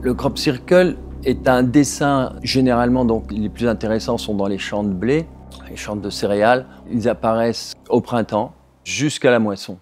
Le crop circle est un dessin, généralement, donc les plus intéressants sont dans les champs de blé, les champs de céréales. Ils apparaissent au printemps jusqu'à la moisson.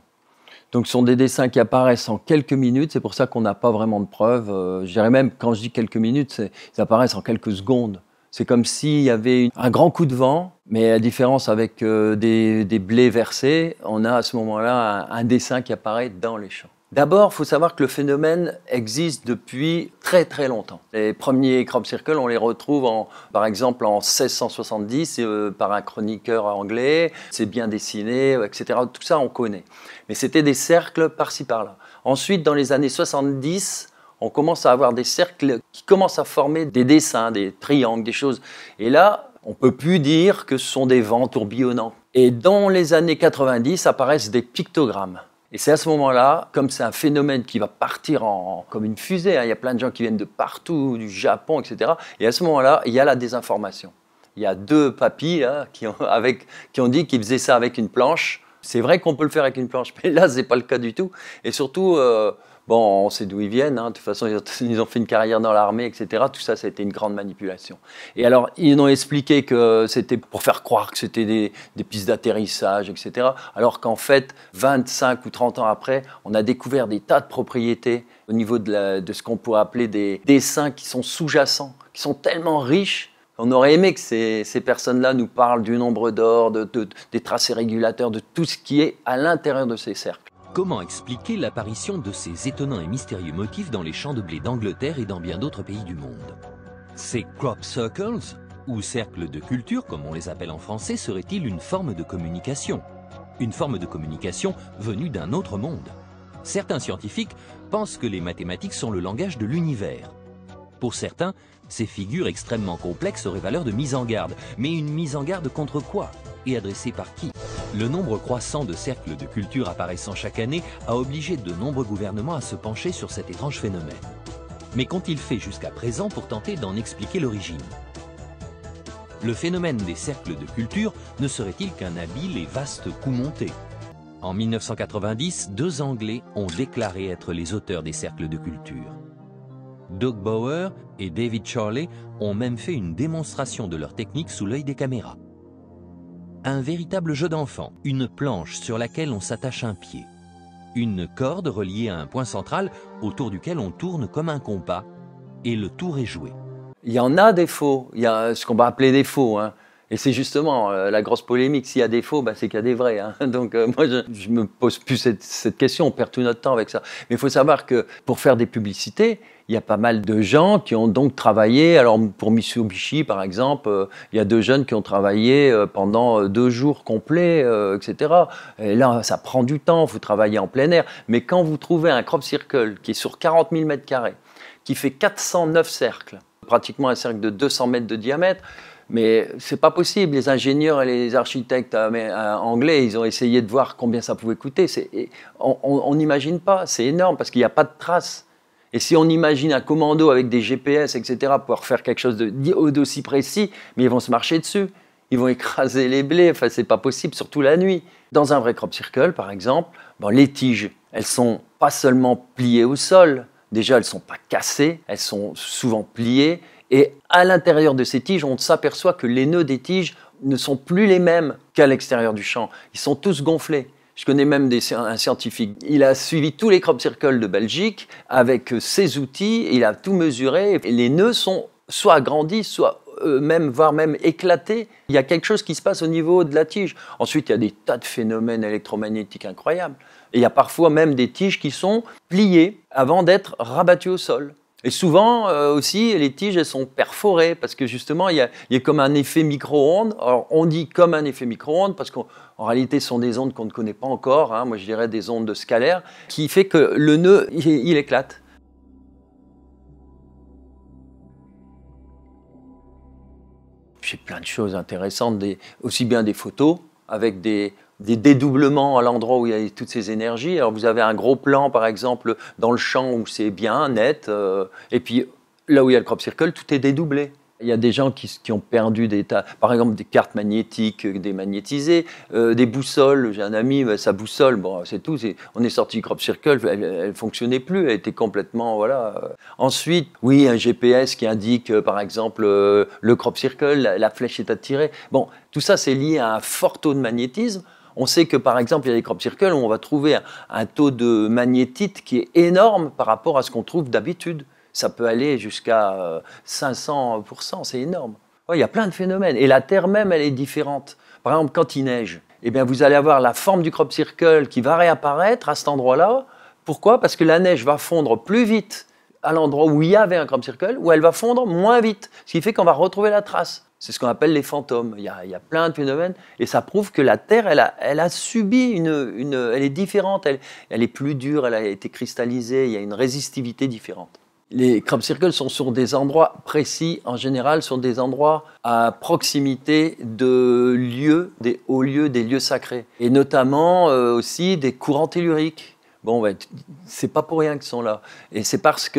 Donc ce sont des dessins qui apparaissent en quelques minutes, c'est pour ça qu'on n'a pas vraiment de preuves. Je dirais même, quand je dis quelques minutes, ils apparaissent en quelques secondes. C'est comme s'il y avait un grand coup de vent, mais à différence avec des blés versés, on a à ce moment-là un dessin qui apparaît dans les champs. D'abord, il faut savoir que le phénomène existe depuis très très longtemps. Les premiers crop circles, on les retrouve par exemple en 1670 par un chroniqueur anglais. C'est bien dessiné, etc. Tout ça, on connaît. Mais c'était des cercles par-ci par-là. Ensuite, dans les années 70, on commence à avoir des cercles qui commencent à former des dessins, des triangles, des choses. Et là, on ne peut plus dire que ce sont des vents tourbillonnants. Et dans les années 90, apparaissent des pictogrammes. Et c'est à ce moment-là, comme c'est un phénomène qui va partir comme une fusée, hein, il y a plein de gens qui viennent de partout, du Japon, etc. Et à ce moment-là, il y a la désinformation. Il y a deux papis là, qui ont dit qu'ils faisaient ça avec une planche. C'est vrai qu'on peut le faire avec une planche, mais là, ce n'est pas le cas du tout. Et surtout, bon, on sait d'où ils viennent. Hein. De toute façon, ils ont fait une carrière dans l'armée, etc. Tout ça, ça a été une grande manipulation. Et alors, ils ont expliqué que c'était pour faire croire que c'était des pistes d'atterrissage, etc. Alors qu'en fait, 25 ou 30 ans après, on a découvert des tas de propriétés au niveau de ce qu'on pourrait appeler des dessins qui sont sous-jacents, qui sont tellement riches. On aurait aimé que ces personnes-là nous parlent du nombre d'or, des tracés régulateurs, de tout ce qui est à l'intérieur de ces cercles. Comment expliquer l'apparition de ces étonnants et mystérieux motifs dans les champs de blé d'Angleterre et dans bien d'autres pays du monde? Ces crop circles, ou cercles de culture comme on les appelle en français, seraient-ils une forme de communication? Une forme de communication venue d'un autre monde. Certains scientifiques pensent que les mathématiques sont le langage de l'univers. Pour certains, ces figures extrêmement complexes auraient valeur de mise en garde. Mais une mise en garde contre quoi? Et adressée par qui? Le nombre croissant de cercles de culture apparaissant chaque année a obligé de nombreux gouvernements à se pencher sur cet étrange phénomène. Mais qu'ont-ils fait jusqu'à présent pour tenter d'en expliquer l'origine? Le phénomène des cercles de culture ne serait-il qu'un habile et vaste coup monté? En 1990, deux Anglais ont déclaré être les auteurs des cercles de culture. Doug Bower et David Charley ont même fait une démonstration de leur technique sous l'œil des caméras. Un véritable jeu d'enfant, une planche sur laquelle on s'attache un pied. Une corde reliée à un point central autour duquel on tourne comme un compas et le tour est joué. Il y en a des faux, il y a ce qu'on va appeler des faux. Hein. Et c'est justement la grosse polémique, s'il y a des faux, c'est qu'il y a des vrais. Hein. Donc moi, je me pose plus cette question, on perd tout notre temps avec ça. Mais il faut savoir que pour faire des publicités, il y a pas mal de gens qui ont donc travaillé. Alors pour Mitsubishi, par exemple, il y a deux jeunes qui ont travaillé pendant 2 jours complets, etc. Et là, ça prend du temps, vous travaillez en plein air. Mais quand vous trouvez un crop circle qui est sur 40 000 m², qui fait 409 cercles, pratiquement un cercle de 200 mètres de diamètre, mais c'est pas possible. Les ingénieurs et les architectes anglais, ils ont essayé de voir combien ça pouvait coûter. On n'imagine pas, c'est énorme parce qu'il n'y a pas de traces. Et si on imagine un commando avec des GPS, etc., pour faire quelque chose d'aussi précis, mais ils vont se marcher dessus. Ils vont écraser les blés. Enfin, c'est pas possible, surtout la nuit. Dans un vrai crop circle, par exemple, les tiges, elles sont pas seulement pliées au sol. Déjà, elles sont pas cassées, elles sont souvent pliées. Et à l'intérieur de ces tiges, on s'aperçoit que les nœuds des tiges ne sont plus les mêmes qu'à l'extérieur du champ. Ils sont tous gonflés. Je connais même un scientifique. Il a suivi tous les crop circles de Belgique avec ses outils. Il a tout mesuré. Et les nœuds sont soit agrandis, soit voire même éclatés. Il y a quelque chose qui se passe au niveau de la tige. Ensuite, il y a des tas de phénomènes électromagnétiques incroyables. Et il y a parfois même des tiges qui sont pliées avant d'être rabattues au sol. Et souvent aussi, les tiges elles sont perforées parce que justement, il y a comme un effet micro-ondes. Alors, on dit comme un effet micro-ondes parce qu'en réalité, ce sont des ondes qu'on ne connaît pas encore. Hein, moi, je dirais des ondes scalaires qui fait que le nœud, il éclate. J'ai plein de choses intéressantes, aussi bien des photos avec des dédoublements à l'endroit où il y a toutes ces énergies. Alors vous avez un gros plan, par exemple, dans le champ où c'est bien, net, et puis là où il y a le crop circle, tout est dédoublé. Il y a des gens qui ont perdu des tas, par exemple des cartes magnétiques démagnétisées, des boussoles. J'ai un ami, sa boussole, bon, c'est tout. On est sorti du crop circle, elle ne fonctionnait plus, elle était complètement, voilà. Ensuite, oui, un GPS qui indique, par exemple, le crop circle, la flèche est attirée. Bon, tout ça, c'est lié à un fort taux de magnétisme. On sait que, par exemple, il y a des crop circles où on va trouver un taux de magnétite qui est énorme par rapport à ce qu'on trouve d'habitude. Ça peut aller jusqu'à 500%, c'est énorme. Ouais, il y a plein de phénomènes. Et la Terre même, elle est différente. Par exemple, quand il neige, eh bien, vous allez avoir la forme du crop circle qui va réapparaître à cet endroit-là. Pourquoi? Parce que la neige va fondre plus vite à l'endroit où il y avait un crop circle, où elle va fondre moins vite. Ce qui fait qu'on va retrouver la trace. C'est ce qu'on appelle les fantômes. Il y a plein de phénomènes et ça prouve que la Terre, elle a subi elle est différente, elle est plus dure, elle a été cristallisée, il y a une résistivité différente. Les crop circles sont sur des endroits précis, en général, sur des endroits à proximité de lieux, des hauts lieux, des lieux sacrés, et notamment aussi des courants telluriques. Bon, ben, c'est pas pour rien qu'ils sont là. Et c'est parce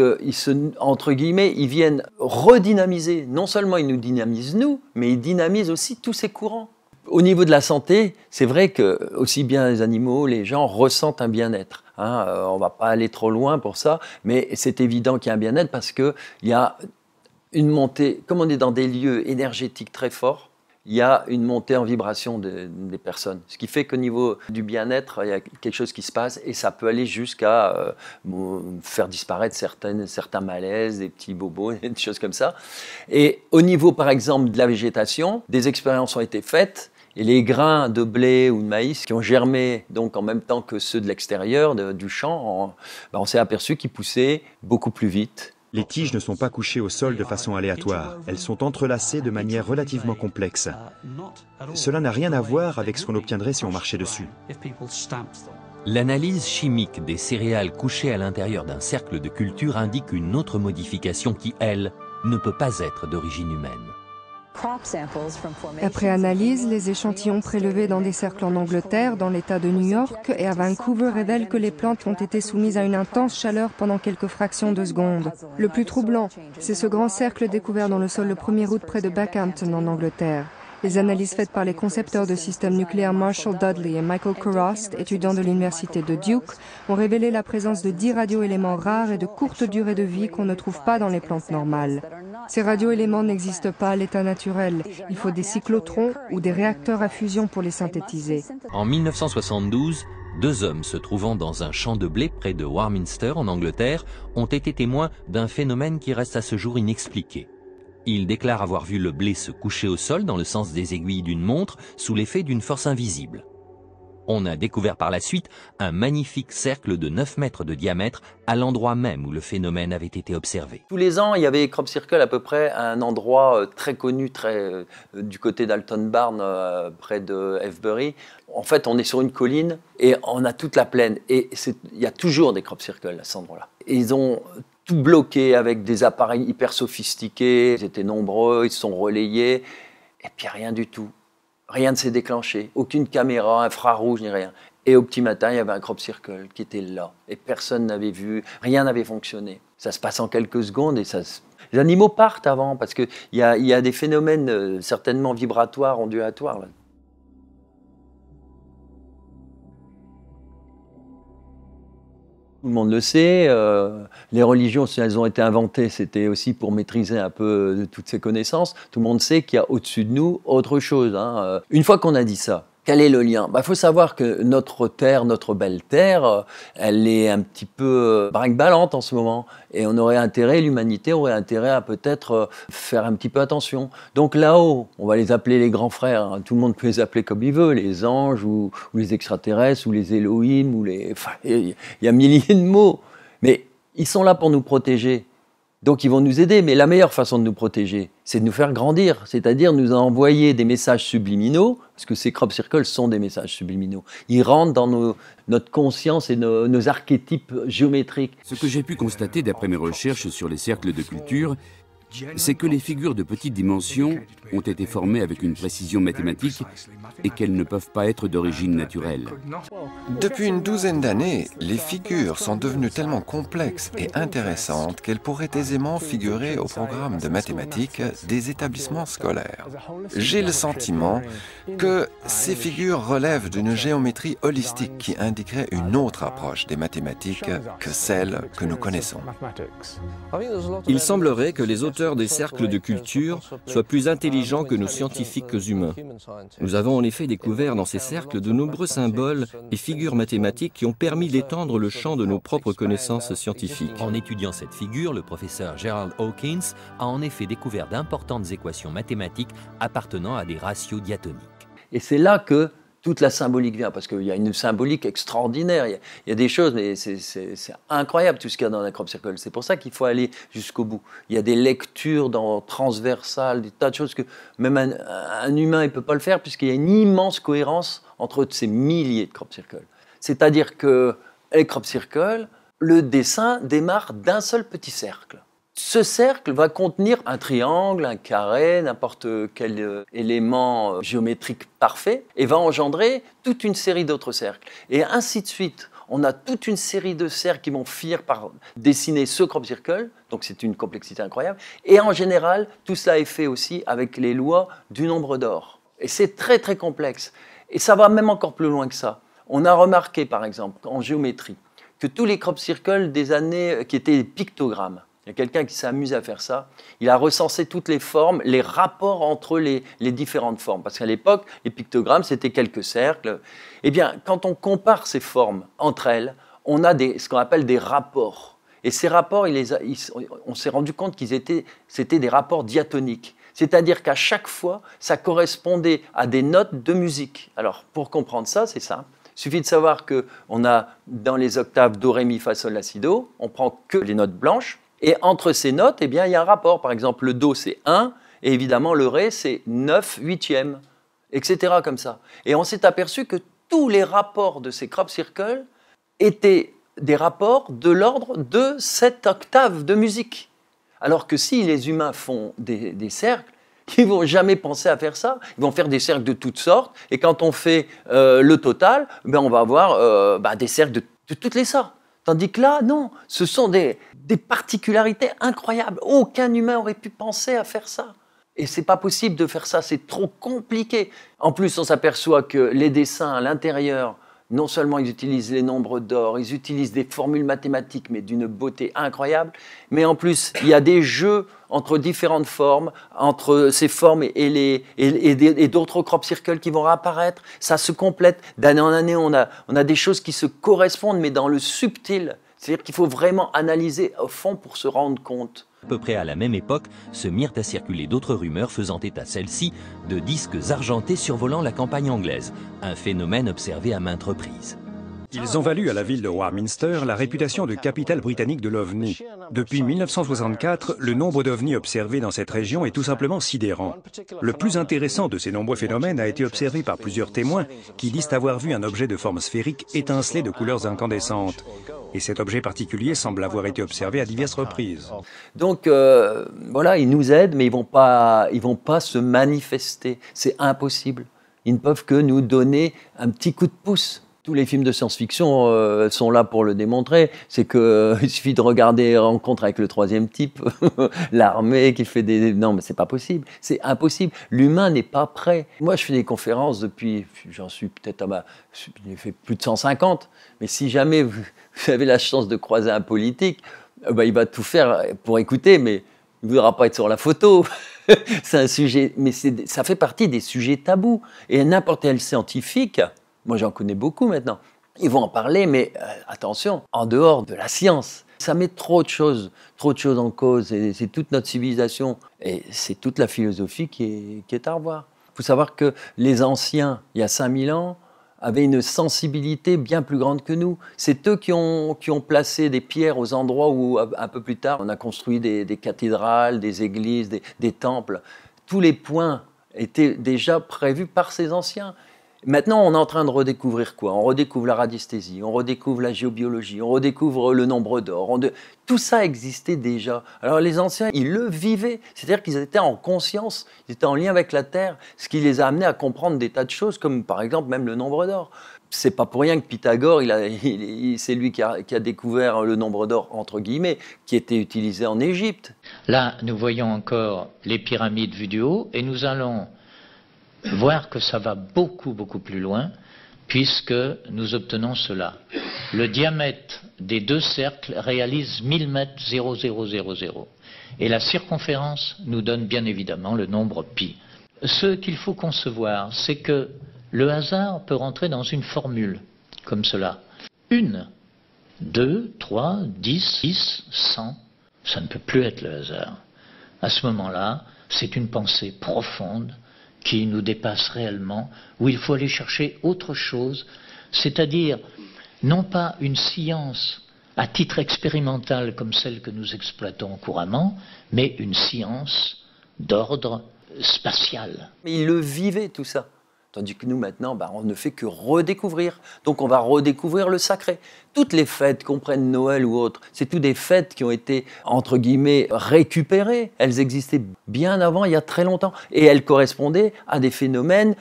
entre guillemets, ils viennent redynamiser. Non seulement ils nous dynamisent nous, mais ils dynamisent aussi tous ces courants. Au niveau de la santé, c'est vrai que aussi bien les animaux, les gens ressentent un bien-être. Hein, on va pas aller trop loin pour ça, mais c'est évident qu'il y a un bien-être parce que il y a une montée, comme on est dans des lieux énergétiques très forts, il y a une montée en vibration des personnes. Ce qui fait qu'au niveau du bien-être, il y a quelque chose qui se passe et ça peut aller jusqu'à faire disparaître certains malaises, des petits bobos, des choses comme ça. Et au niveau, par exemple, de la végétation, des expériences ont été faites et les grains de blé ou de maïs qui ont germé donc en même temps que ceux de l'extérieur, du champ, on s'est aperçu qu'ils poussaient beaucoup plus vite. Les tiges ne sont pas couchées au sol de façon aléatoire. Elles sont entrelacées de manière relativement complexe. Cela n'a rien à voir avec ce qu'on obtiendrait si on marchait dessus. L'analyse chimique des céréales couchées à l'intérieur d'un cercle de culture indique une autre modification qui, elle, ne peut pas être d'origine humaine. Après analyse, les échantillons prélevés dans des cercles en Angleterre, dans l'État de New York et à Vancouver révèlent que les plantes ont été soumises à une intense chaleur pendant quelques fractions de secondes. Le plus troublant, c'est ce grand cercle découvert dans le sol le 1er août près de Beckhampton en Angleterre. Les analyses faites par les concepteurs de systèmes nucléaires Marshall Dudley et Michael Kurost, étudiants de l'université de Duke, ont révélé la présence de 10 radioéléments rares et de courte durée de vie qu'on ne trouve pas dans les plantes normales. Ces radioéléments n'existent pas à l'état naturel. Il faut des cyclotrons ou des réacteurs à fusion pour les synthétiser. En 1972, 2 hommes se trouvant dans un champ de blé près de Warminster en Angleterre ont été témoins d'un phénomène qui reste à ce jour inexpliqué. Ils déclarent avoir vu le blé se coucher au sol dans le sens des aiguilles d'une montre sous l'effet d'une force invisible. On a découvert par la suite un magnifique cercle de 9 mètres de diamètre à l'endroit même où le phénomène avait été observé. Tous les ans, il y avait crop circle à peu près à un endroit très connu, du côté d'Alton Barn, près de Avebury. En fait, on est sur une colline et on a toute la plaine. Et il y a toujours des crop circles à cet endroit-là. Et ils ont tout bloqué avec des appareils hyper sophistiqués. Ils étaient nombreux, ils se sont relayés. Et puis rien du tout. Rien ne s'est déclenché. Aucune caméra, infrarouge, ni rien. Et au petit matin, il y avait un crop circle qui était là. Et personne n'avait vu, rien n'avait fonctionné. Ça se passe en quelques secondes et les animaux partent avant parce qu'il y a des phénomènes certainement vibratoires, ondulatoires, là. Tout le monde le sait, les religions, si elles ont été inventées, c'était aussi pour maîtriser un peu toutes ces connaissances. Tout le monde sait qu'il y a au-dessus de nous autre chose. Hein. Une fois qu'on a dit ça, quel est le lien? Faut savoir que notre Terre, notre belle Terre, elle est un petit peu brinque-ballante en ce moment. Et l'humanité aurait intérêt à peut-être faire un petit peu attention. Donc là-haut, on va les appeler les grands frères. Hein. Tout le monde peut les appeler comme il veut, les anges ou les extraterrestres ou les Elohim il y a milliers de mots. Mais ils sont là pour nous protéger. Donc ils vont nous aider, mais la meilleure façon de nous protéger, c'est de nous faire grandir, c'est-à-dire nous envoyer des messages subliminaux, parce que ces crop circles sont des messages subliminaux. Ils rentrent dans notre conscience et nos archétypes géométriques. Ce que j'ai pu constater d'après mes recherches sur les cercles de culture, c'est que les figures de petite dimension ont été formées avec une précision mathématique et qu'elles ne peuvent pas être d'origine naturelle. Depuis une douzaine d'années, les figures sont devenues tellement complexes et intéressantes qu'elles pourraient aisément figurer au programme de mathématiques des établissements scolaires. J'ai le sentiment que ces figures relèvent d'une géométrie holistique qui indiquerait une autre approche des mathématiques que celle que nous connaissons. Il semblerait que les auteurs des cercles de culture soient plus intelligents que nos scientifiques humains. Nous avons en effet découvert dans ces cercles de nombreux symboles et figures mathématiques qui ont permis d'étendre le champ de nos propres connaissances scientifiques. En étudiant cette figure, le professeur Gerald Hawkins a en effet découvert d'importantes équations mathématiques appartenant à des ratios diatoniques. Et c'est là que toute la symbolique vient, parce qu'il y a une symbolique extraordinaire, il y a des choses, mais c'est incroyable tout ce qu'il y a dans la crop circle. C'est pour ça qu'il faut aller jusqu'au bout. Il y a des lectures transversales, des tas de choses que même un humain ne peut pas le faire, puisqu'il y a une immense cohérence entre ces milliers de crop circles. C'est-à-dire que les crop circles, le dessin démarre d'un seul petit cercle. Ce cercle va contenir un triangle, un carré, n'importe quel élément géométrique parfait, et va engendrer toute une série d'autres cercles. Et ainsi de suite. On a toute une série de cercles qui vont finir par dessiner ce crop circle, donc c'est une complexité incroyable. Et en général, tout cela est fait aussi avec les lois du nombre d'or. Et c'est très très complexe. Et ça va même encore plus loin que ça. On a remarqué par exemple en géométrie que tous les crop circles des années qui étaient des pictogrammes, il y a quelqu'un qui s'est amusé à faire ça. Il a recensé toutes les formes, les rapports entre les différentes formes. Parce qu'à l'époque, les pictogrammes, c'était quelques cercles. Eh bien, quand on compare ces formes entre elles, on a ce qu'on appelle des rapports. Et ces rapports, on s'est rendu compte c'était des rapports diatoniques. C'est-à-dire qu'à chaque fois, ça correspondait à des notes de musique. Alors, pour comprendre ça, c'est simple. Il suffit de savoir qu'on a dans les octaves do, ré, mi, fa, sol, la, si, do, on prend que les notes blanches. Et entre ces notes, eh bien, il y a un rapport. Par exemple, le Do, c'est 1, et évidemment, le Ré, c'est 9 huitièmes, etc. comme ça. Et on s'est aperçu que tous les rapports de ces crop circles étaient des rapports de l'ordre de cette octave de musique. Alors que si les humains font des cercles, ils ne vont jamais penser à faire ça. Ils vont faire des cercles de toutes sortes. Et quand on fait le total, ben, on va avoir des cercles de toutes les sortes. Tandis que là, non, ce sont des particularités incroyables. Aucun humain aurait pu penser à faire ça. Et c'est pas possible de faire ça, c'est trop compliqué. En plus, on s'aperçoit que les dessins à l'intérieur, non seulement ils utilisent les nombres d'or, ils utilisent des formules mathématiques, mais d'une beauté incroyable, mais en plus, il y a des jeux entre différentes formes, entre ces formes et d'autres crop circles qui vont réapparaître. Ça se complète. D'année en année, on a des choses qui se correspondent, mais dans le subtil. C'est-à-dire qu'il faut vraiment analyser au fond pour se rendre compte. À peu près à la même époque, se mirent à circuler d'autres rumeurs faisant état, celles-ci, de disques argentés survolant la campagne anglaise, un phénomène observé à maintes reprises. Ils ont valu à la ville de Warminster la réputation de capitale britannique de l'OVNI. Depuis 1964, le nombre d'OVNI observés dans cette région est tout simplement sidérant. Le plus intéressant de ces nombreux phénomènes a été observé par plusieurs témoins qui disent avoir vu un objet de forme sphérique étinceler de couleurs incandescentes. Et cet objet particulier semble avoir été observé à diverses reprises. Donc voilà, ils nous aident, mais ils vont pas se manifester. C'est impossible. Ils ne peuvent que nous donner un petit coup de pouce. Tous les films de science-fiction sont là pour le démontrer. C'est qu'il suffit de regarder Rencontre avec le troisième type, l'armée qui fait des... Non, mais c'est pas possible. C'est impossible. L'humain n'est pas prêt. Moi, je fais des conférences depuis... J'en suis peut-être j'ai fait plus de 150. Mais si jamais vous avez la chance de croiser un politique, il va tout faire pour écouter, mais il ne voudra pas être sur la photo. C'est un sujet... Mais ça fait partie des sujets tabous. Et n'importe quel scientifique... Moi, j'en connais beaucoup maintenant. Ils vont en parler, mais attention, en dehors de la science. Ça met trop de choses en cause. Et c'est toute notre civilisation. Et c'est toute la philosophie qui est à revoir. Il faut savoir que les anciens, il y a 5000 ans, avaient une sensibilité bien plus grande que nous. C'est eux qui ont placé des pierres aux endroits où, un peu plus tard, on a construit des cathédrales, des églises, des temples. Tous les points étaient déjà prévus par ces anciens. Maintenant, on est en train de redécouvrir quoi? On redécouvre la radiesthésie, on redécouvre la géobiologie, on redécouvre le nombre d'or. Tout ça existait déjà. Alors les anciens, ils le vivaient. C'est-à-dire qu'ils étaient en conscience, ils étaient en lien avec la Terre, ce qui les a amenés à comprendre des tas de choses, comme par exemple même le nombre d'or. C'est pas pour rien que Pythagore, c'est lui qui a découvert le nombre d'or, entre guillemets, qui était utilisé en Égypte. Là, nous voyons encore les pyramides vues du haut, et nous allons voir que ça va beaucoup, beaucoup plus loin, puisque nous obtenons cela. Le diamètre des deux cercles réalise 1000 mètres 0,000. Et la circonférence nous donne bien évidemment le nombre pi. Ce qu'il faut concevoir, c'est que le hasard peut rentrer dans une formule, comme cela. 1, 2, 3, 10, 6, 100, ça ne peut plus être le hasard. À ce moment-là, c'est une pensée profonde qui nous dépasse réellement, où il faut aller chercher autre chose, c'est-à-dire non pas une science à titre expérimental comme celle que nous exploitons couramment, mais une science d'ordre spatial. Mais ils le vivaient tout ça. Tandis que nous, maintenant, on ne fait que redécouvrir. Donc, on va redécouvrir le sacré. Toutes les fêtes, qu'on prenne Noël ou autre, c'est toutes des fêtes qui ont été, entre guillemets, récupérées. Elles existaient bien avant, il y a très longtemps. Et elles correspondaient à des phénomènes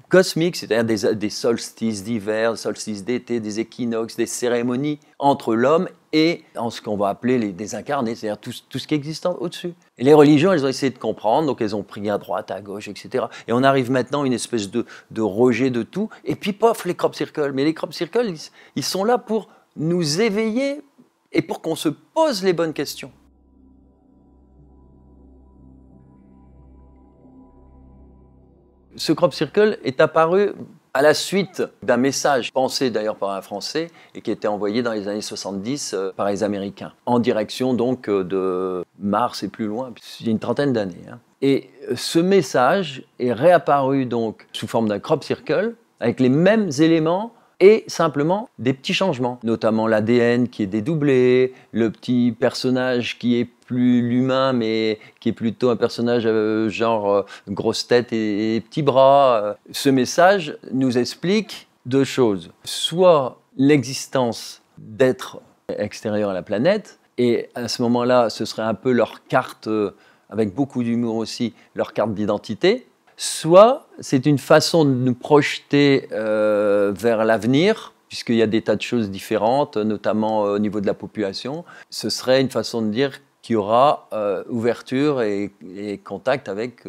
cosmiques, c'est-à-dire des solstices d'hiver, des solstices d'été, des équinoxes, des cérémonies entre l'homme et en ce qu'on va appeler les désincarnés, c'est-à-dire tout ce qui existe au-dessus. Et les religions, elles ont essayé de comprendre, donc elles ont pris à droite, à gauche, etc. Et on arrive maintenant à une espèce de rejet de tout, et puis pof, les crop circles. Mais les crop circles, ils sont là pour nous éveiller et pour qu'on se pose les bonnes questions. Ce crop circle est apparu à la suite d'un message pensé d'ailleurs par un Français et qui était envoyé dans les années 70 par les Américains, en direction donc de Mars et plus loin, il y a une trentaine d'années. Et ce message est réapparu donc sous forme d'un crop circle avec les mêmes éléments et simplement des petits changements, notamment l'ADN qui est dédoublé, le petit personnage qui est plus l'humain, mais qui est plutôt un personnage genre grosse tête et petits bras. Ce message nous explique deux choses. Soit l'existence d'êtres extérieurs à la planète, et à ce moment-là, ce serait un peu leur carte, avec beaucoup d'humour aussi, leur carte d'identité. Soit c'est une façon de nous projeter vers l'avenir, puisqu'il y a des tas de choses différentes, notamment au niveau de la population. Ce serait une façon de dire qu'il y aura ouverture et contact avec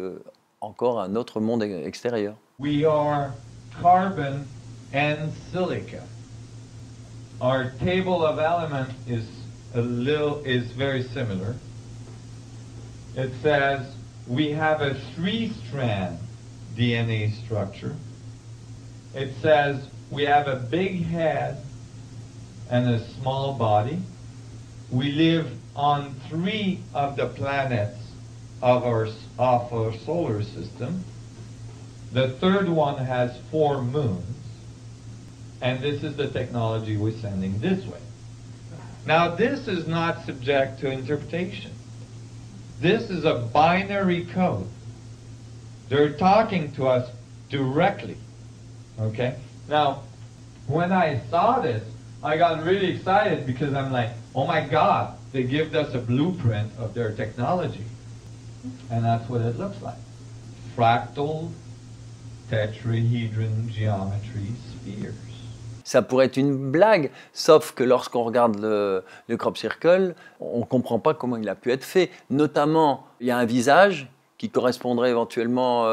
encore un autre monde extérieur. We are carbon and silica. Our table of elements is very similar. It says we have a 3-strand DNA structure. It says we have a big head and a small body. We live on 3 of the planets of our solar system. The third one has 4 moons. And this is the technology we're sending this way. Now this is not subject to interpretation. This is a binary code. They're talking to us directly. Okay? Now, when I saw this, I got really excited because I'm like, oh my God, they give us a blueprint of their technology. And that's what it looks like. Fractal tetrahedron geometry spheres. Ça pourrait être une blague, sauf que lorsqu'on regarde le crop circle, on ne comprend pas comment il a pu être fait. Notamment, il y a un visage qui correspondrait éventuellement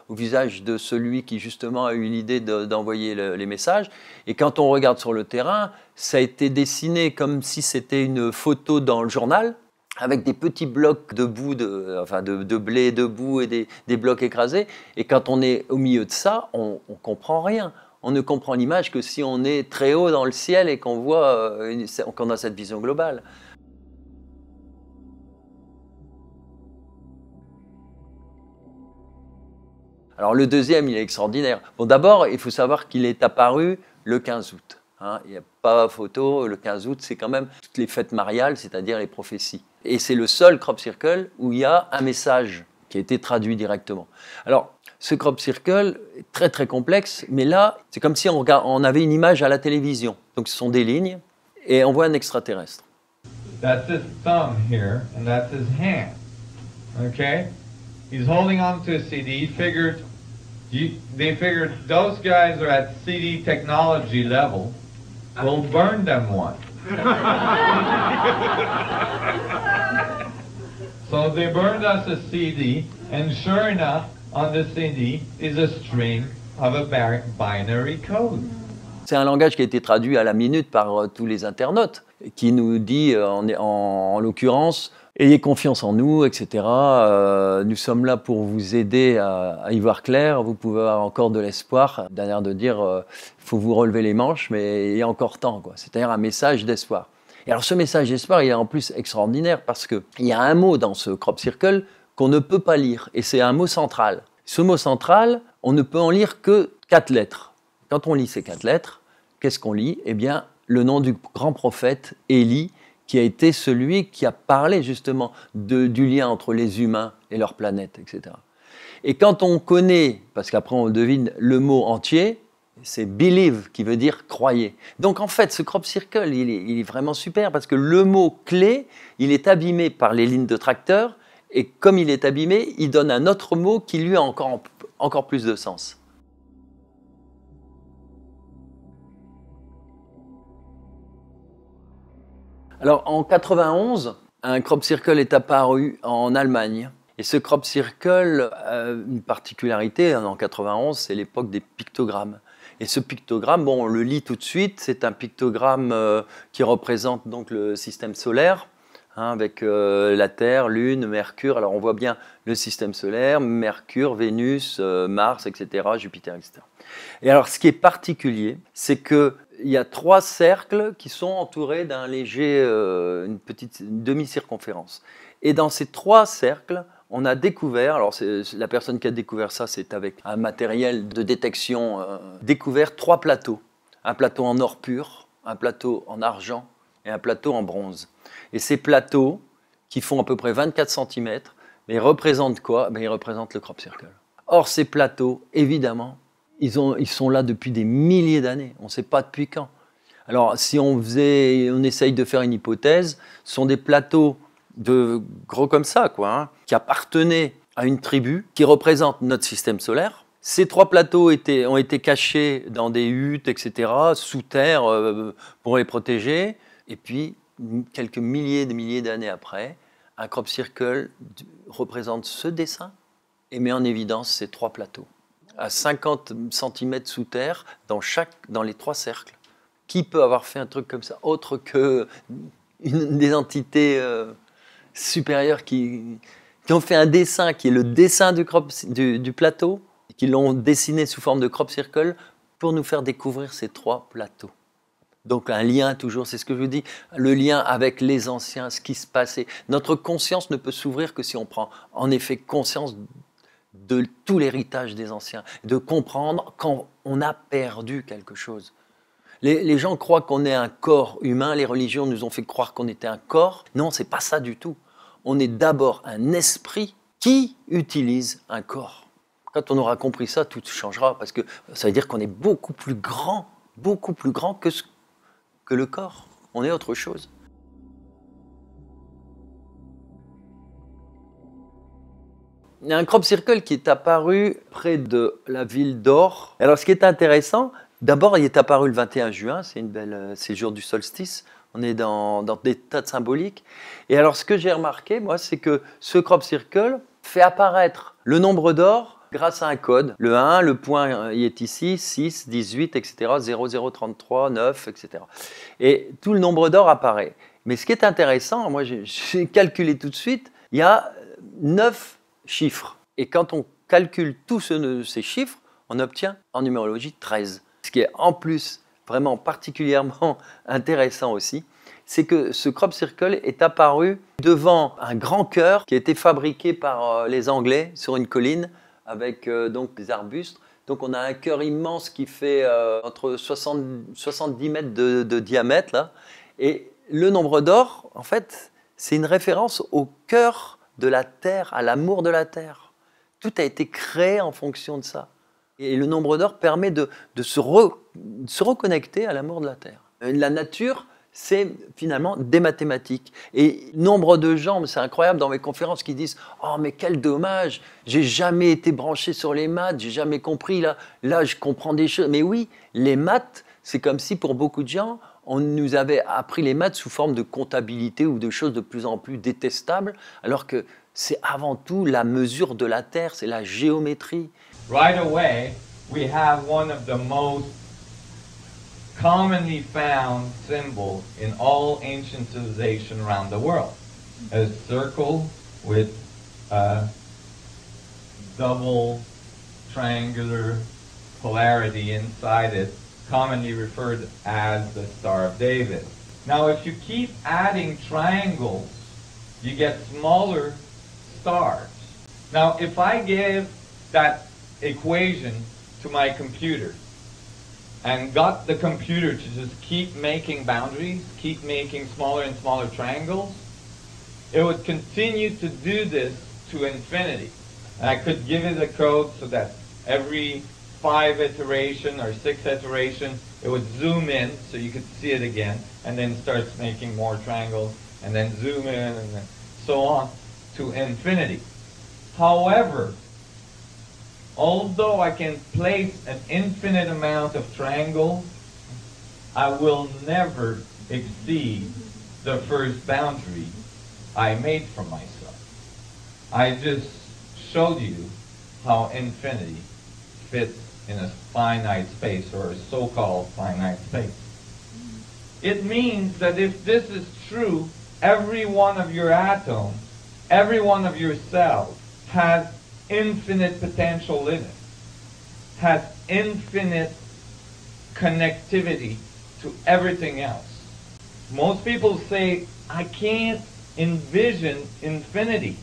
au visage de celui qui justement a eu l'idée d'envoyer les messages. Et quand on regarde sur le terrain, ça a été dessiné comme si c'était une photo dans le journal, avec des petits blocs de boue, de blé, de boue et des blocs écrasés. Et quand on est au milieu de ça, on ne comprend rien. On ne comprend l'image que si on est très haut dans le ciel et qu'on voit, qu'on a cette vision globale. Alors le deuxième, il est extraordinaire. Bon, d'abord, il faut savoir qu'il est apparu le 15 août. Il n'y a pas photo, le 15 août, c'est quand même toutes les fêtes mariales, c'est-à-dire les prophéties. Et c'est le seul crop circle où il y a un message qui a été traduit directement. Alors, ce crop circle est très très complexe, mais là, c'est comme si on avait une image à la télévision. Donc ce sont des lignes, et on voit un extraterrestre. That's his thumb here, and that's his hand. Okay? He's holding on to a CD. They figured those guys are at CD technology level. We'll burn them one. So they burned us a CD, and sure enough, on the CD is a string of a binary code. C'est un langage qui a été traduit à la minute par tous les internautes, qui nous dit, en l'occurrence, ayez confiance en nous, etc. Nous sommes là pour vous aider à y voir clair. Vous pouvez avoir encore de l'espoir. Derrière de dire, il faut vous relever les manches, mais il y a encore temps, quoi. C'est-à-dire un message d'espoir. Et alors ce message d'espoir, il est en plus extraordinaire parce qu'il y a un mot dans ce crop circle qu'on ne peut pas lire, et c'est un mot central. Ce mot central, on ne peut en lire que 4 lettres. Quand on lit ces 4 lettres, qu'est-ce qu'on lit? Eh bien, le nom du grand prophète Élie, qui a été celui qui a parlé justement du lien entre les humains et leur planète, etc. Et quand on connaît, parce qu'après on devine le mot entier, c'est believe qui veut dire croyez. Donc en fait, ce crop circle, il est vraiment super parce que le mot clé, il est abîmé par les lignes de tracteur, et comme il est abîmé, il donne un autre mot qui lui a encore plus de sens. Alors en 91, un crop circle est apparu en Allemagne. Et ce crop circle a une particularité, en 91, c'est l'époque des pictogrammes. Et ce pictogramme, bon, on le lit tout de suite, c'est un pictogramme qui représente donc le système solaire, avec la Terre, Lune, Mercure. Alors on voit bien le système solaire, Mercure, Vénus, Mars, etc., Jupiter, etc. Et alors ce qui est particulier, c'est qu'il y a 3 cercles qui sont entourés d'un léger, une demi-circonférence. Et dans ces 3 cercles, on a découvert, alors la personne qui a découvert ça, c'est avec un matériel de détection, découvert 3 plateaux. Un plateau en or pur, un plateau en argent et un plateau en bronze. Et ces plateaux, qui font à peu près 24 cm, mais ils représentent quoi? Ils représentent le crop circle. Or, ces plateaux, évidemment, ils sont là depuis des milliers d'années. On ne sait pas depuis quand. Alors, si on essaye de faire une hypothèse, ce sont des plateaux gros comme ça, quoi, qui appartenaient à une tribu qui représente notre système solaire. Ces 3 plateaux ont été cachés dans des huttes, etc., sous terre, pour les protéger. Et puis, quelques milliers d'années après, un crop circle représente ce dessin et met en évidence ces 3 plateaux. À 50 cm sous terre, dans les 3 cercles. Qui peut avoir fait un truc comme ça, autre que des entités supérieures qui ont fait un dessin qui est le dessin du plateau, qui l'ont dessiné sous forme de crop circle pour nous faire découvrir ces 3 plateaux. Donc un lien toujours, c'est ce que je vous dis, le lien avec les anciens, ce qui se passait. Notre conscience ne peut s'ouvrir que si on prend en effet conscience de tout l'héritage des anciens, de comprendre quand on a perdu quelque chose. Les gens croient qu'on est un corps humain, les religions nous ont fait croire qu'on était un corps. Non, c'est pas ça du tout. On est d'abord un esprit qui utilise un corps. Quand on aura compris ça, tout changera, parce que ça veut dire qu'on est beaucoup plus grand que le corps. On est autre chose. Il y a un crop circle qui est apparu près de la ville d'Or. Alors ce qui est intéressant, d'abord il est apparu le 21 juin, c'est le jour du solstice, on est dans des tas de symboliques. Et alors ce que j'ai remarqué, moi, c'est que ce crop circle fait apparaître le nombre d'or grâce à un code. Le 1, le point il est ici, 6, 18, etc., 00, 33, 9, etc. Et tout le nombre d'or apparaît. Mais ce qui est intéressant, moi j'ai calculé tout de suite, il y a 9 chiffres. Et quand on calcule tous ces chiffres, on obtient en numérologie 13. Ce qui est en plus vraiment particulièrement intéressant aussi, c'est que ce crop circle est apparu devant un grand cœur qui a été fabriqué par les Anglais sur une colline avec donc des arbustes. Donc on a un cœur immense qui fait entre 70 mètres de diamètre là. Et le nombre d'or, en fait, c'est une référence au cœur de la terre, à l'amour de la terre. Tout a été créé en fonction de ça. Et le nombre d'or permet de se reconnecter à l'amour de la terre. La nature, c'est finalement des mathématiques. Et nombre de gens, c'est incroyable dans mes conférences, qui disent « Oh, mais quel dommage, j'ai jamais été branché sur les maths, j'ai jamais compris, là je comprends des choses. » Mais oui, les maths, c'est comme si pour beaucoup de gens, on nous avait appris les maths sous forme de comptabilité ou de choses de plus en plus détestables, alors que c'est avant tout la mesure de la terre, c'est la géométrie. Right away, we have one of the most commonly found symbols in all ancient civilization around the world. A circle with a double triangular polarity inside it, commonly referred as the Star of David. Now, if you keep adding triangles, you get smaller stars. Now, if I give that equation to my computer and got the computer to just keep making boundaries, keep making smaller and smaller triangles, it would continue to do this to infinity. And I could give it a code so that every 5 iteration or 6 iteration, it would zoom in so you could see it again, and then starts making more triangles, and then zoom in, and then so on to infinity. However, although I can place an infinite amount of triangles, I will never exceed the first boundary I made for myself. I just showed you how infinity fits in a finite space, or a so-called finite space. It means that if this is true, every one of your atoms, every one of your cells has infinite potential in it, has infinite connectivity to everything else. Most people say, I can't envision infinity.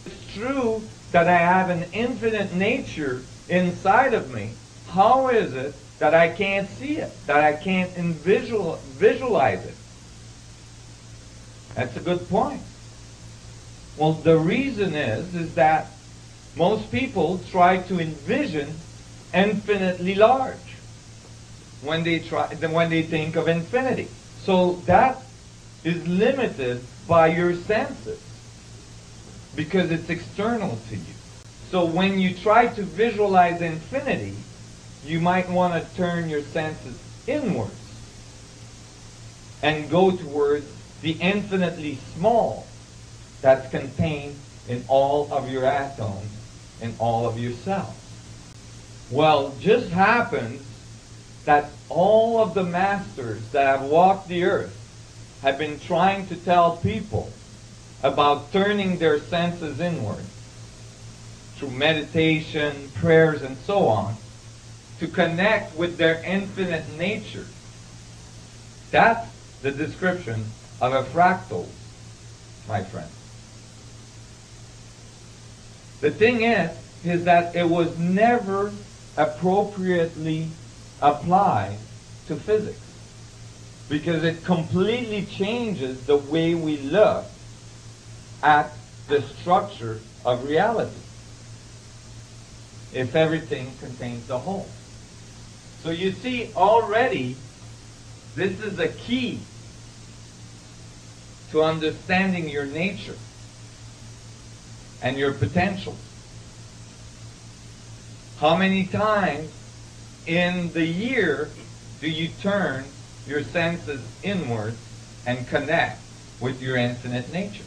It's true that I have an infinite nature inside of me. How is it that I can't see it, that I can't visualize it? That's a good point. Well, the reason is that most people try to envision infinitely large when they think of infinity. So that is limited by your senses because it's external to you. So when you try to visualize infinity, you might want to turn your senses inwards and go towards the infinitely small that's contained in all of your atoms, in all of your cells. Well, just happens that all of the masters that have walked the earth have been trying to tell people about turning their senses inward through meditation, prayers, and so on, to connect with their infinite nature. That's the description of a fractal, my friend. The thing is that it was never appropriately applied to physics because it completely changes the way we look at the structure of reality if everything contains the whole. So you see already this is a key to understanding your nature and your potential. How many times in the year do you turn your senses inward and connect with your infinite nature?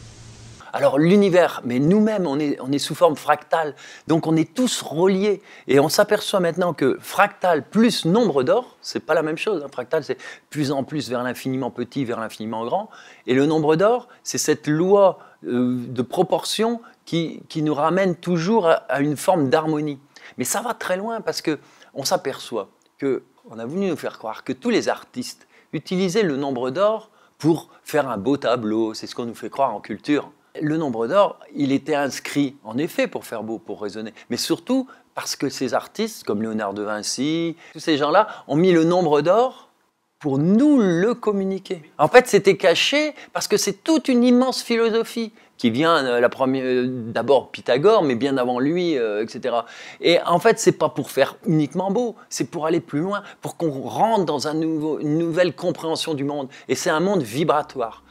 Alors l'univers, mais nous-mêmes, on est sous forme fractale, donc on est tous reliés. Et on s'aperçoit maintenant que fractal plus nombre d'or, c'est pas la même chose. Hein. Fractal, c'est plus en plus vers l'infiniment petit, vers l'infiniment grand. Et le nombre d'or, c'est cette loi de proportion qui nous ramène toujours à une forme d'harmonie. Mais ça va très loin parce qu'on s'aperçoit qu'on a voulu nous faire croire que tous les artistes utilisaient le nombre d'or pour faire un beau tableau. C'est ce qu'on nous fait croire en culture. Le nombre d'or, il était inscrit, en effet, pour faire beau, pour raisonner, mais surtout parce que ces artistes, comme Léonard de Vinci, tous ces gens-là, ont mis le nombre d'or pour nous le communiquer. En fait, c'était caché parce que c'est toute une immense philosophie qui vient d'abord Pythagore, mais bien avant lui, etc. Et en fait, c'est pas pour faire uniquement beau, c'est pour aller plus loin, pour qu'on rentre dans une nouvelle compréhension du monde. Et c'est un monde vibratoire.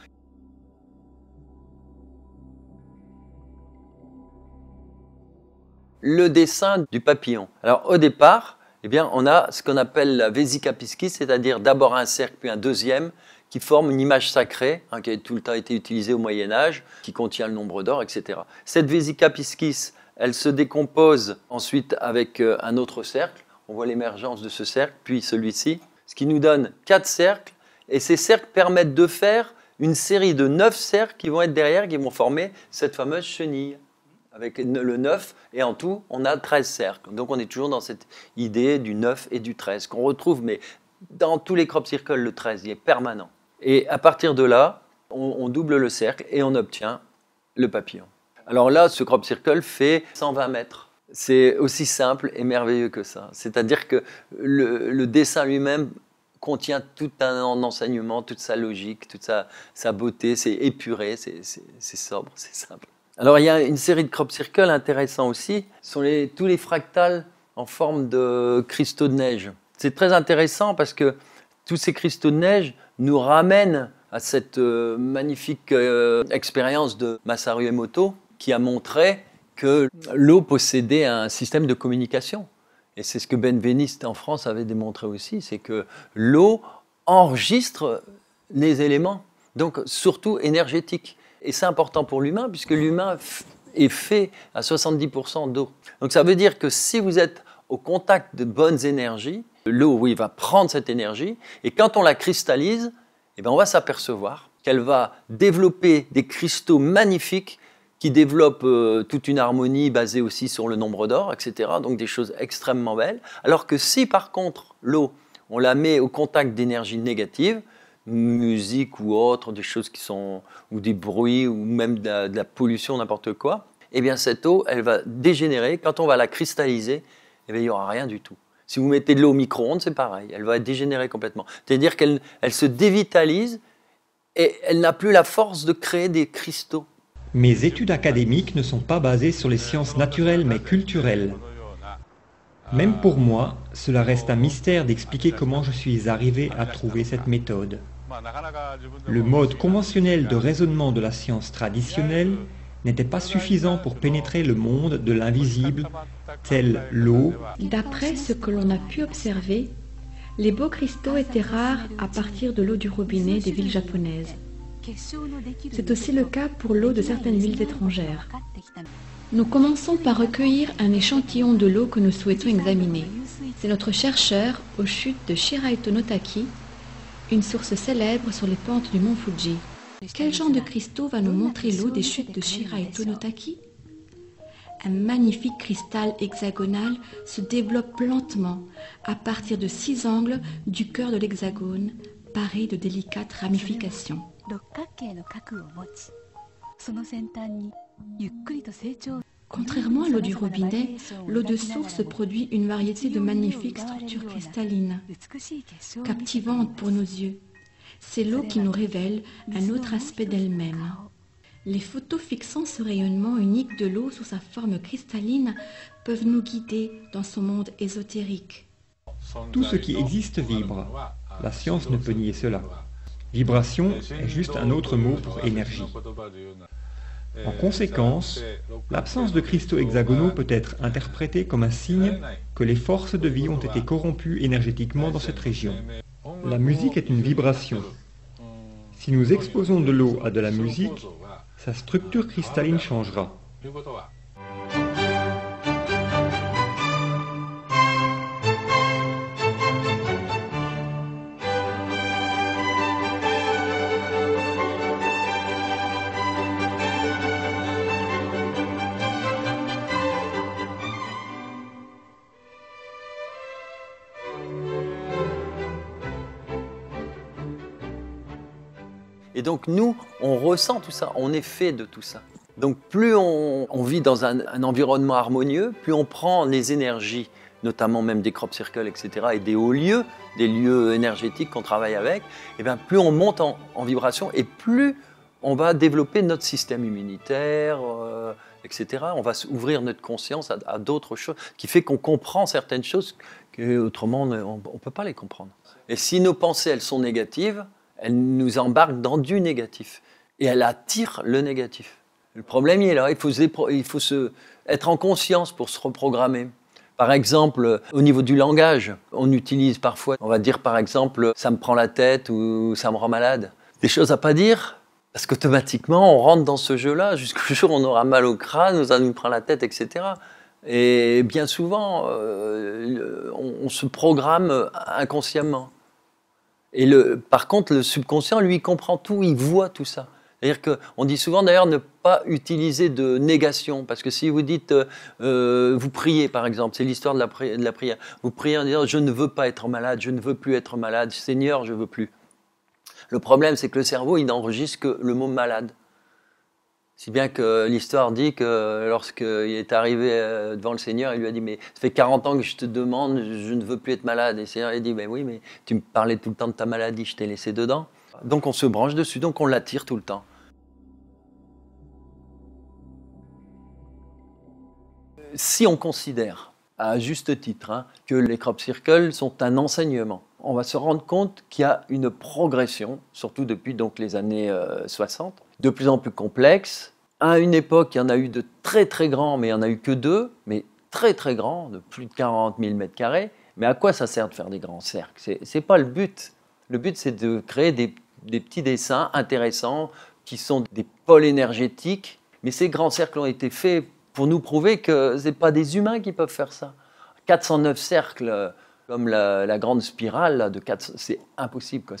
Le dessin du papillon. Alors au départ, eh bien, on a ce qu'on appelle la vésica piscis, c'est-à-dire d'abord un cercle puis un deuxième, qui forme une image sacrée, hein, qui a tout le temps été utilisée au Moyen-Âge, qui contient le nombre d'or, etc. Cette vésica piscis, elle se décompose ensuite avec un autre cercle. On voit l'émergence de ce cercle, puis celui-ci, ce qui nous donne 4 cercles. Et ces cercles permettent de faire une série de 9 cercles qui vont être derrière, qui vont former cette fameuse chenille. Avec le 9, et en tout, on a 13 cercles. Donc on est toujours dans cette idée du 9 et du 13, qu'on retrouve, mais dans tous les crop circles, le 13, il est permanent. Et à partir de là, on double le cercle et on obtient le papillon. Alors là, ce crop circle fait 120 mètres. C'est aussi simple et merveilleux que ça. C'est-à-dire que le dessin lui-même contient tout un enseignement, toute sa logique, toute sa beauté. C'est épuré, c'est sobre, c'est simple. Alors il y a une série de crop circles intéressants aussi. Ce sont tous les fractales en forme de cristaux de neige. C'est très intéressant parce que tous ces cristaux de neige nous ramènent à cette magnifique expérience de Masaru Emoto qui a montré que l'eau possédait un système de communication. Et c'est ce que Benveniste en France avait démontré aussi, c'est que l'eau enregistre les éléments, donc surtout énergétiques. Et c'est important pour l'humain puisque l'humain est fait à 70% d'eau. Donc ça veut dire que si vous êtes au contact de bonnes énergies, l'eau, oui, va prendre cette énergie et quand on la cristallise, eh bien, on va s'apercevoir qu'elle va développer des cristaux magnifiques qui développent toute une harmonie basée aussi sur le nombre d'or, etc. Donc des choses extrêmement belles. Alors que si par contre l'eau, on la met au contact d'énergie négative, musique ou autre, des choses qui sont, ou des bruits, ou même de la pollution, n'importe quoi, eh bien cette eau, elle va dégénérer. Quand on va la cristalliser, eh bien, il n'y aura rien du tout. Si vous mettez de l'eau au micro-ondes, c'est pareil, elle va dégénérer complètement. C'est-à-dire qu'elle se dévitalise et elle n'a plus la force de créer des cristaux. Mes études académiques ne sont pas basées sur les sciences naturelles mais culturelles. Même pour moi, cela reste un mystère d'expliquer comment je suis arrivé à trouver cette méthode. Le mode conventionnel de raisonnement de la science traditionnelle n'était pas suffisant pour pénétrer le monde de l'invisible, tel l'eau. D'après ce que l'on a pu observer, les beaux cristaux étaient rares à partir de l'eau du robinet des villes japonaises. C'est aussi le cas pour l'eau de certaines villes étrangères. Nous commençons par recueillir un échantillon de l'eau que nous souhaitons examiner. C'est notre chercheur aux chutes de Shiraito no Taki, une source célèbre sur les pentes du mont Fuji. Quel genre de cristaux va nous montrer l'eau des chutes de Shiraito no Taki? Un magnifique cristal hexagonal se développe lentement à partir de 6 angles du cœur de l'hexagone, paré de délicates ramifications. Contrairement à l'eau du robinet, l'eau de source produit une variété de magnifiques structures cristallines, captivantes pour nos yeux. C'est l'eau qui nous révèle un autre aspect d'elle-même. Les photos fixant ce rayonnement unique de l'eau sous sa forme cristalline peuvent nous guider dans son monde ésotérique. Tout ce qui existe vibre. La science ne peut nier cela. Vibration est juste un autre mot pour énergie. En conséquence, l'absence de cristaux hexagonaux peut être interprétée comme un signe que les forces de vie ont été corrompues énergétiquement dans cette région. La musique est une vibration. Si nous exposons de l'eau à de la musique, sa structure cristalline changera. Et donc nous, on ressent tout ça, on est fait de tout ça. Donc plus on vit dans un environnement harmonieux, plus on prend les énergies notamment même des crop circles, etc., et des hauts lieux, des lieux énergétiques qu'on travaille avec, et bien plus on monte en vibration et plus on va développer notre système immunitaire, etc. On va ouvrir notre conscience à d'autres choses, qui fait qu'on comprend certaines choses qu'autrement on ne peut pas les comprendre. Et si nos pensées, elles sont négatives, elles nous embarquent dans du négatif. Et elles attirent le négatif. Le problème, il est là. Il faut être en conscience pour se reprogrammer. Par exemple, au niveau du langage, on utilise parfois, on va dire par exemple, ça me prend la tête ou ça me rend malade. Des choses à pas dire, parce qu'automatiquement, on rentre dans ce jeu-là jusqu'au jour où on aura mal au crâne, ça nous prend la tête, etc. Et bien souvent, on se programme inconsciemment. Et par contre, le subconscient, lui, comprend tout, il voit tout ça. C'est-à-dire qu'on dit souvent d'ailleurs ne pas utiliser de négation, parce que si vous dites, vous priez par exemple, c'est l'histoire de la prière, vous priez en disant je ne veux pas être malade, je ne veux plus être malade, Seigneur, je ne veux plus. Le problème, c'est que le cerveau, il n'enregistre que le mot malade. Si bien que l'histoire dit que lorsqu'il est arrivé devant le Seigneur, il lui a dit mais ça fait 40 ans que je te demande, je ne veux plus être malade. Et le Seigneur il dit mais oui, mais tu me parlais tout le temps de ta maladie, je t'ai laissé dedans. Donc on se branche dessus, donc on l'attire tout le temps. Si on considère, à juste titre, que les crop circles sont un enseignement, on va se rendre compte qu'il y a une progression, surtout depuis donc, les années 60, de plus en plus complexe. À une époque, il y en a eu de très très grands, mais il n'y en a eu que 2, mais très très grands, de plus de 40 000 m². Mais à quoi ça sert de faire des grands cercles? Ce n'est pas le but. Le but, c'est de créer des petits dessins intéressants qui sont des pôles énergétiques. Mais ces grands cercles ont été faits pour nous prouver que ce n'est pas des humains qui peuvent faire ça. 409 cercles, comme la grande spirale là, de 400, c'est impossible. Quoi.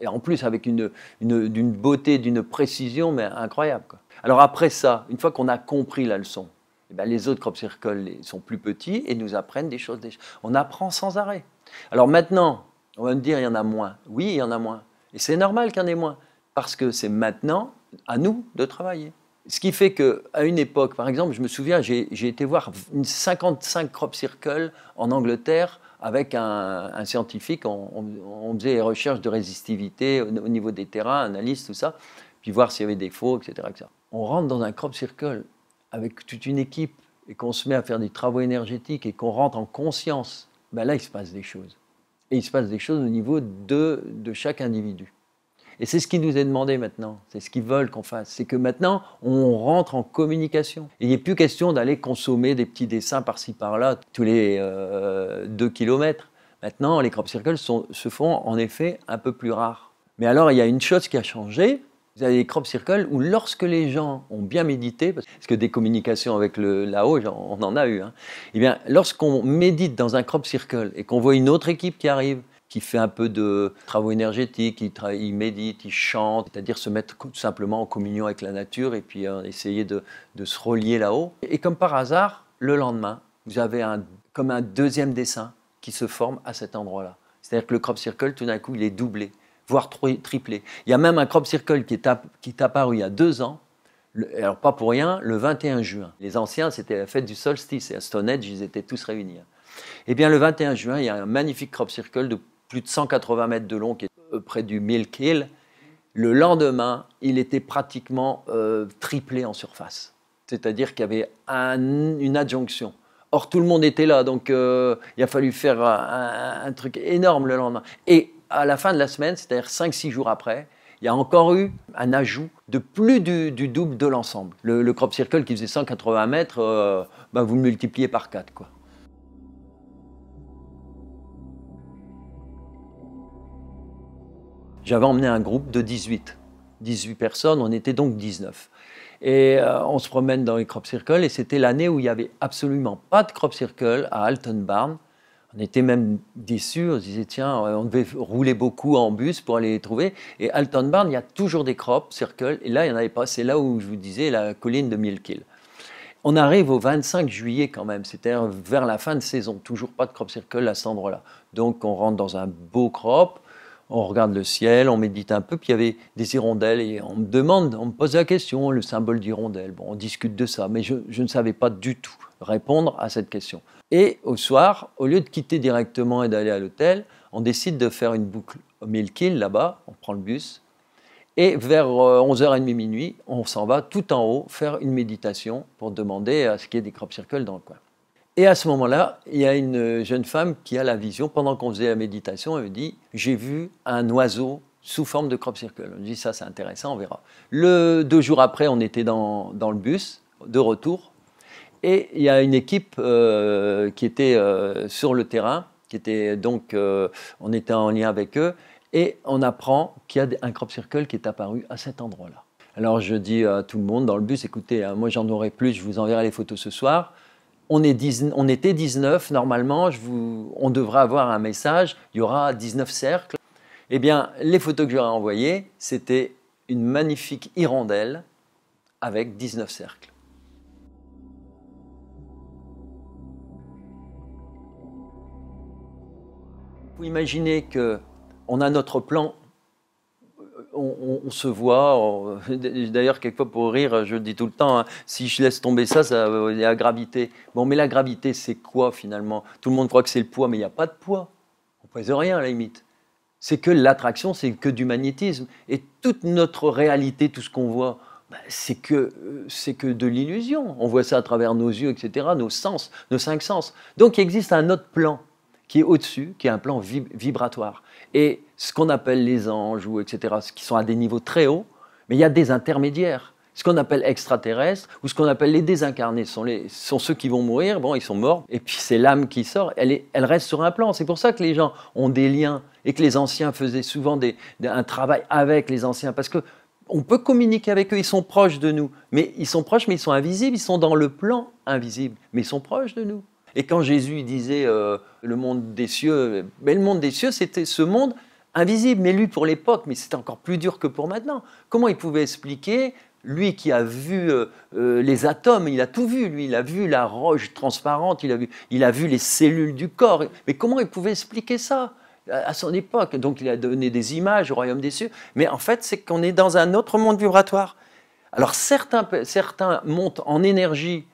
Et en plus, avec d'une beauté, d'une précision, mais incroyable. Quoi. Alors après ça, une fois qu'on a compris la leçon, eh bien, les autres crop circles sont plus petits et nous apprennent des choses. On apprend sans arrêt. Alors maintenant, on va me dire il y en a moins. Oui, il y en a moins. Et c'est normal qu'il y en ait moins. Parce que c'est maintenant à nous de travailler. Ce qui fait qu'à une époque, par exemple, je me souviens, j'ai été voir 55 crop circles en Angleterre avec un scientifique. On faisait des recherches de résistivité au niveau des terrains, analyse, tout ça, puis voir s'il y avait des faux, etc., etc. On rentre dans un crop circle avec toute une équipe et qu'on se met à faire des travaux énergétiques et qu'on rentre en conscience, ben là, il se passe des choses. Et il se passe des choses au niveau de chaque individu. Et c'est ce qui nous est demandé maintenant, c'est ce qu'ils veulent qu'on fasse. C'est que maintenant, on rentre en communication. Et il n'est plus question d'aller consommer des petits dessins par-ci, par-là, tous les 2 kilomètres. Maintenant, les crop circles se font en effet un peu plus rares. Mais alors, il y a une chose qui a changé. Vous avez des crop circles où lorsque les gens ont bien médité, parce que des communications avec là-haut, on en a eu, hein, eh bien, lorsqu'on médite dans un crop circle et qu'on voit une autre équipe qui arrive, qui fait un peu de travaux énergétiques, ils méditent, ils chantent, c'est-à-dire se mettre tout simplement en communion avec la nature et puis essayer de se relier là-haut. Et comme par hasard, le lendemain, vous avez comme un deuxième dessin qui se forme à cet endroit-là. C'est-à-dire que le crop circle, tout d'un coup, il est doublé, voire triplé. Il y a même un crop circle qui est apparu il y a 2 ans, alors pas pour rien, le 21 juin. Les anciens, c'était la fête du solstice, et à Stonehenge, ils étaient tous réunis. Eh bien, le 21 juin, il y a un magnifique crop circle de plus de 180 mètres de long, qui est près du Milk Hill. Le lendemain, il était pratiquement triplé en surface. C'est-à-dire qu'il y avait une adjonction. Or, tout le monde était là, donc il a fallu faire un truc énorme le lendemain. Et à la fin de la semaine, c'est-à-dire 5-6 jours après, il y a encore eu un ajout de plus du double de l'ensemble. Le crop circle qui faisait 180 mètres, vous le multipliez par 4, quoi. J'avais emmené un groupe de 18 personnes, on était donc 19. Et on se promène dans les crop circles et c'était l'année où il n'y avait absolument pas de crop circle à Alton Barn. On était même déçus, on se disait tiens, on devait rouler beaucoup en bus pour aller les trouver. Et Alton Barn, il y a toujours des crop circles et là il n'y en avait pas. C'est là où je vous disais la colline de Milk Hill. On arrive au 25 juillet quand même, c'est-à-dire vers la fin de saison, toujours pas de crop circle à cet endroit-là. Donc on rentre dans un beau crop. on regarde le ciel, on médite un peu, puis il y avait des hirondelles, et on me pose la question, le symbole d'hirondelle. Bon, on discute de ça, mais je ne savais pas du tout répondre à cette question. Et au soir, au lieu de quitter directement et d'aller à l'hôtel, on décide de faire une boucle au Millkill, là-bas, on prend le bus, et vers 11h30, minuit, on s'en va tout en haut faire une méditation pour demander à ce qu'il y ait des crop circles dans le coin. Et à ce moment-là, il y a une jeune femme qui a la vision, pendant qu'on faisait la méditation, elle me dit « J'ai vu un oiseau sous forme de crop circle ». On me dit « Ça, c'est intéressant, on verra ». 2 jours après, on était dans le bus, de retour, et il y a une équipe qui était sur le terrain, qui était donc, on était en lien avec eux, et on apprend qu'il y a un crop circle qui est apparu à cet endroit-là. Alors je dis à tout le monde dans le bus, écoutez, moi j'en aurai plus, je vous enverrai les photos ce soir. On était 19, normalement, on devrait avoir un message, il y aura 19 cercles. Eh bien, les photos que j'aurais envoyées, c'était une magnifique hirondelle avec 19 cercles. Vous imaginez qu'on a notre plan, on se voit, d'ailleurs quelquefois pour rire, je le dis tout le temps, hein, si je laisse tomber ça, il y a la gravité. Bon, mais la gravité, c'est quoi finalement? Tout le monde croit que c'est le poids, mais il n'y a pas de poids. On ne pèse rien à la limite. C'est que l'attraction, c'est que du magnétisme. Et toute notre réalité, tout ce qu'on voit, c'est que de l'illusion. On voit ça à travers nos yeux, etc., nos sens, nos 5 sens. Donc il existe un autre plan qui est au-dessus, qui est un plan vibratoire. Et ce qu'on appelle les anges, ou etc., qui sont à des niveaux très hauts, mais il y a des intermédiaires. Ce qu'on appelle extraterrestres, ou ce qu'on appelle les désincarnés, sont ceux qui vont mourir, bon, ils sont morts, et puis c'est l'âme qui sort, elle reste sur un plan. C'est pour ça que les gens ont des liens, et que les anciens faisaient souvent un travail avec les anciens, parce qu'on peut communiquer avec eux, ils sont proches de nous, mais ils sont proches, mais ils sont invisibles, ils sont dans le plan invisible, mais ils sont proches de nous. Et quand Jésus disait le monde des cieux, mais le monde des cieux, c'était ce monde invisible, mais lui pour l'époque, mais c'était encore plus dur que pour maintenant. Comment il pouvait expliquer, lui qui a vu les atomes, il a tout vu, lui, il a vu la roche transparente, il a vu les cellules du corps, mais comment il pouvait expliquer ça à son époque? Donc il a donné des images au royaume des cieux, mais en fait c'est qu'on est dans un autre monde vibratoire. Alors certains montent en énergie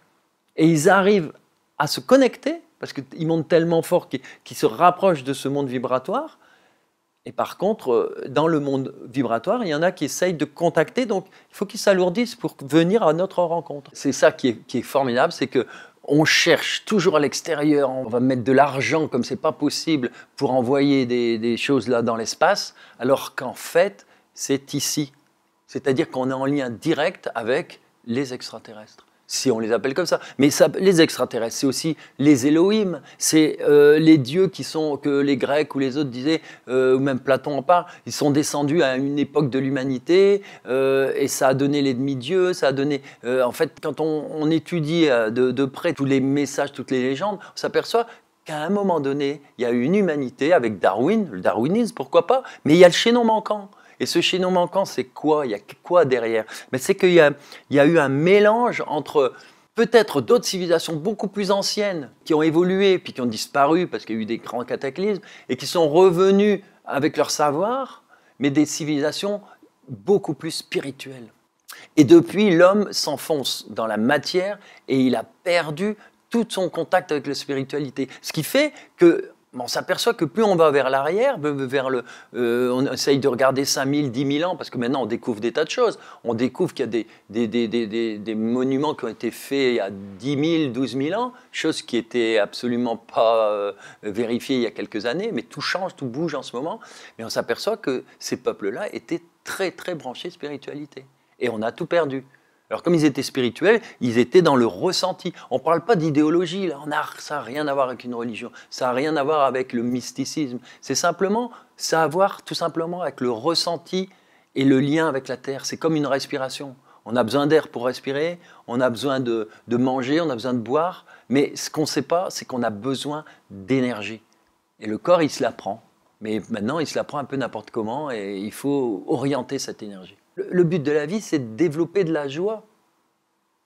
et ils arrivent à se connecter, parce qu'ils montent tellement fort qu'ils se rapprochent de ce monde vibratoire. Et par contre, dans le monde vibratoire, il y en a qui essayent de contacter, donc il faut qu'ils s'alourdissent pour venir à notre rencontre. C'est ça qui est formidable, c'est qu'on cherche toujours à l'extérieur, on va mettre de l'argent comme c'est pas possible pour envoyer des choses là dans l'espace, alors qu'en fait, c'est ici. C'est-à-dire qu'on est en lien direct avec les extraterrestres. Si on les appelle comme ça. Mais les extraterrestres, c'est aussi les Elohim, c'est les dieux que les Grecs ou les autres disaient, ou même Platon en parle, ils sont descendus à une époque de l'humanité, et ça a donné les demi-dieux, ça a donné... en fait, quand on étudie de près tous les messages, toutes les légendes, on s'aperçoit qu'à un moment donné, il y a eu une humanité avec Darwin, le darwinisme, pourquoi pas, mais il y a le chaînon manquant. Et ce chaînon manquant, c'est quoi? Il y a quoi derrière? Mais c'est qu'il y a eu un mélange entre peut-être d'autres civilisations beaucoup plus anciennes qui ont évolué puis qui ont disparu parce qu'il y a eu des grands cataclysmes et qui sont revenus avec leur savoir, mais des civilisations beaucoup plus spirituelles. Et depuis, l'homme s'enfonce dans la matière et il a perdu tout son contact avec la spiritualité. Ce qui fait que on s'aperçoit que plus on va vers l'arrière, on essaye de regarder 5000, 10 000 ans, parce que maintenant on découvre des tas de choses. On découvre qu'il y a des monuments qui ont été faits il y a 10 000, 12 000 ans, chose qui n'était absolument pas vérifiée il y a quelques années, mais tout change, tout bouge en ce moment. Mais on s'aperçoit que ces peuples-là étaient très, très branchés spiritualité. Et on a tout perdu. Alors comme ils étaient spirituels, ils étaient dans le ressenti. On ne parle pas d'idéologie, là. Ça n'a rien à voir avec une religion, ça n'a rien à voir avec le mysticisme. C'est simplement, ça a à voir tout simplement avec le ressenti et le lien avec la terre. C'est comme une respiration. On a besoin d'air pour respirer, on a besoin de manger, on a besoin de boire, mais ce qu'on ne sait pas, c'est qu'on a besoin d'énergie. Et le corps, il se la prend. Mais maintenant, il se la prend un peu n'importe comment et il faut orienter cette énergie. Le but de la vie, c'est de développer de la joie.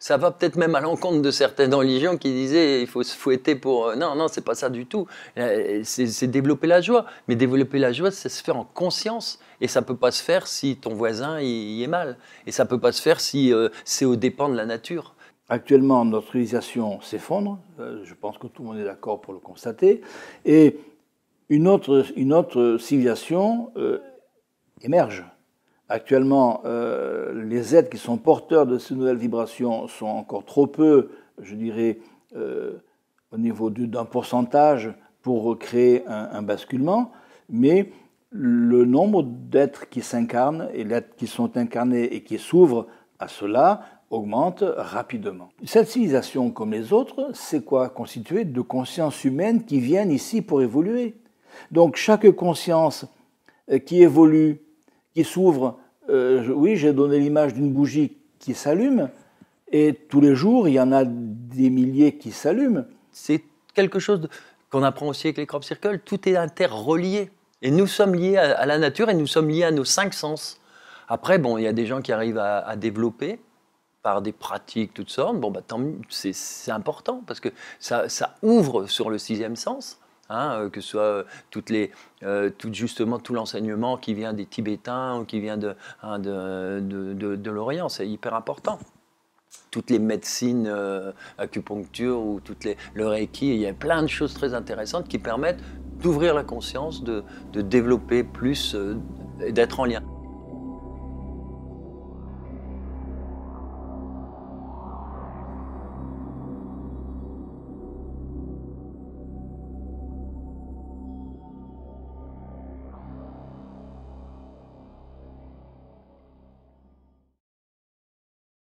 Ça va peut-être même à l'encontre de certaines religions qui disaient il faut se fouetter pour... Non, non, c'est pas ça du tout. C'est développer la joie. Mais développer la joie, ça se fait en conscience. Et ça peut pas se faire si ton voisin il est mal. Et ça peut pas se faire si c'est aux dépens de la nature. Actuellement, notre civilisation s'effondre. Je pense que tout le monde est d'accord pour le constater. Et une autre civilisation émerge. Actuellement, les êtres qui sont porteurs de ces nouvelles vibrations sont encore trop peu, je dirais, au niveau d'un pourcentage pour créer un basculement, mais le nombre d'êtres qui s'incarnent et d'êtres qui sont incarnés et qui s'ouvrent à cela augmente rapidement. Cette civilisation, comme les autres, c'est quoi? Constituée de consciences humaines qui viennent ici pour évoluer. Donc chaque conscience qui évolue, qui s'ouvre, oui, j'ai donné l'image d'une bougie qui s'allume, et tous les jours, il y en a des milliers qui s'allument. C'est quelque chose qu'on apprend aussi avec les crop circles, tout est interrelié. Et nous sommes liés à la nature et nous sommes liés à nos 5 sens. Après, bon, il y a des gens qui arrivent à développer par des pratiques toutes sortes. Bon, bah, c'est important parce que ça ouvre sur le 6e sens. Hein, que ce soit justement tout l'enseignement qui vient des Tibétains ou qui vient de l'Orient, c'est hyper important. Toutes les médecines, acupuncture ou le Reiki, il y a plein de choses très intéressantes qui permettent d'ouvrir la conscience, de développer plus et d'être en lien.